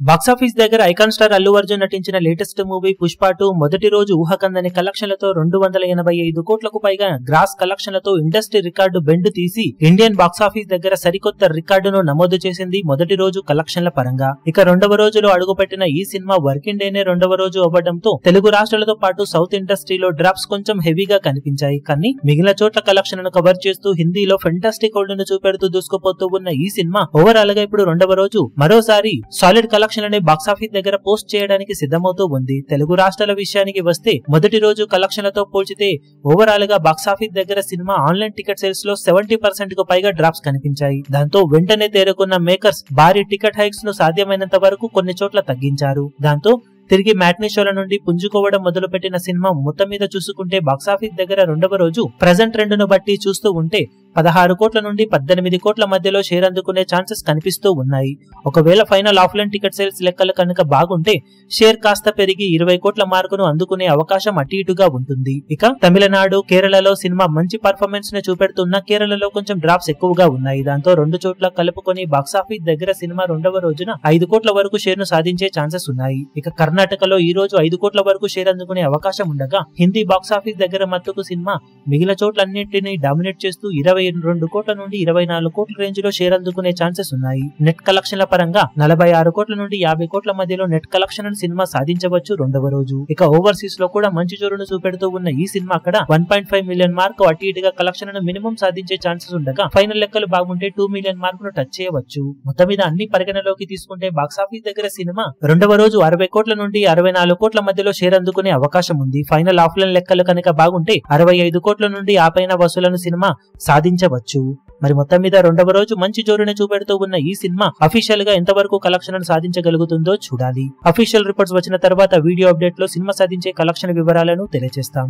Box office దగ్గర icon star Allu Arjun నటించిన latest movie Pushpa 2 మొదటి రోజు ఊహకందని కలెక్షన్లతో 285 కోట్లకు పైగా గ్రాస్ కలెక్షన్లతో ఇండస్ట్రీ రికార్డు బెండ్ తీసి ఇండియన్ బాక్సాఫీస్ దగ్గర సరికొత్త రికార్డును నమోదు చేసింది మొదటి రోజు కలెక్షన్ల పరంగా. ఇక రెండవ రోజులో అడుగుపెట్టిన ఈ సినిమా వర్కింగ్ డేనే రెండవ రోజు అవ్వడంతో తెలుగు రాష్ట్రాలతో పాటు సౌత్ ఇండస్ట్రీలో డ్రాప్స్ కొంచెం హెవీగా కనిపించాయి. కానీ మిగిలిన చోట్ల కలెక్షన్లను కవర్ చేస్తూ హిందీలో ఫెంటాస్టిక్ హోల్డ్ ను చూపెడుతూ దూసుకుపోతూ ఉన్న ఈ సినిమా ఓవరాల్ గా ఇప్పుడు రెండవ రోజు మరోసారి సాలిడ్ కలెక్షన్లని బాక్సాఫీస్ దగ్గర పోస్ట్ చేయడానికి సిద్ధమవుతూ ఉంది. తెలుగు రాష్ట్రాల విషయానికి వస్తే మొదటి రోజు కలెక్షన్లతో పోల్చితే ఓవరాల్ గా బాక్సాఫీస్ దగ్గర సినిమా ఆన్లైన్ టికెట్ సేల్స్ లో 70% కు పైగా డ్రాప్స్ కనిపించాయి. దాంతో వెంటనే తేరుకున్న మేకర్స్ భారీ టికెట్ హైక్స్ ను సాధ్యమైనంత వరకు కొన్ని చోట్ల తగ్గించారు. దాంతో తిరిగి మ్యాట్నీ షోల నుండి పుంజుకోవడం మొదలుపెట్టిన సినిమా మొత్తం మీద చూసుకుంటే బాక్సాఫీస్ దగ్గర రెండవ రోజు ప్రెజెంట్ ట్రెండ్ ను బట్టి చూస్తూ ఉంటే 16 కోట్ల నుండి 18 కోట్ల మధ్యలో షేర్ అందుకునే ఛాన్సెస్ కనిపిస్తూ ఉన్నాయి. ఒకవేళ ఫైనల్ ఆఫ్లైన్ టికెట్ సేల్స్ లెక్కలు కనుక బాగుంటే షేర్ కాస్త పెరిగి 20 కోట్ల మార్కును అందుకునే అవకాశం అటు ఇటుగా ఉంటుంది. ఇక తమిళనాడు, కేరళలో సినిమా మంచి పర్ఫార్మెన్స్ ను చూపెడుతున్న కేరళలో కొంచెం డ్రాప్స్ ఎక్కువగా ఉన్నాయి. దాంతో రెండు చోట్ల కలుపుకొని బాక్సాఫీస్ దగ్గర సినిమా రెండవ రోజున 5 కోట్ల వరకు షేర్ ను సాధించే ఛాన్సెస్ ఉన్నాయి. ఇక కర్ణాటకలో ఈ రోజు 5 కోట్ల వరకు షేర్ అందుకునే అవకాశం ఉండగా హిందీ బాక్సాఫీస్ దగ్గర మట్టుకు సినిమా మిగిలిన చోట్లన్నింటినీ డామినేట్ చేస్తూ 22 కోట్ల నుండి 24 కోట్ల రేంజ్ లో షేర్ అందుకునే ఛాన్సెస్ ఉన్నాయి. నెట్ కలెక్షన్ల పరంగా 46 కోట్ల నుండి 50 కోట్ల మధ్యలో నెట్ కలెక్షన్ సినిమా సాధించవచ్చు రెండవ రోజు. ఇక ఓవర్సీస్ లో కూడా మంచి జోరును చూపెడుతూ ఉన్న ఈ సినిమా అక్కడ 1.5 మిలియన్ మార్క్ అటు ఇటుగా కలెక్షన్ మినిమం సాధించే ఛాన్సెస్ ఉండగా ఫైనల్ లెక్కలు బాగుంటే 2 మిలియన్ మార్కును టచ్ చేయవచ్చు. మొత్తం మీద అన్ని పరిగణలోకి తీసుకుంటే బాక్సాఫీస్ దగ్గర సినిమా రెండవ రోజు 60 కోట్ల నుండి 64 కోట్ల మధ్యలో షేర్ అందుకునే అవకాశం ఉంది. ఫైనల్ ఆఫ్లైన్ లెక్కలు కనుక బాగుంటే 65 కోట్ల నుండి ఆ పైన వసూలను సినిమా సాధించవచ్చు. మరి మొత్తం మీద రెండవ రోజు మంచి జోరుని చూపెడుతూ ఉన్న ఈ సినిమా అఫీషియల్ గా ఎంతవరకు కలెక్షన్ సాధించగలుగుతుందో చూడాలి. అఫీషియల్ రిపోర్ట్స్ వచ్చిన తర్వాత వీడియో అప్డేట్ లో సినిమా సాధించే కలెక్షన్ వివరాలను తెలియజేస్తాం.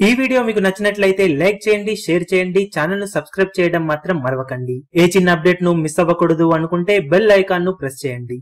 ఈ వీడియో మీకు నచ్చినట్లయితే లైక్ చేయండి, షేర్ చేయండి, ఛానల్ ను సబ్స్క్రైబ్ చేయడం మాత్రం మరవకండి. ఏ చిన్న అప్డేట్ ను మిస్ అవ్వకూడదు అనుకుంటే బెల్ ఐకాన్ ను ప్రెస్ చేయండి.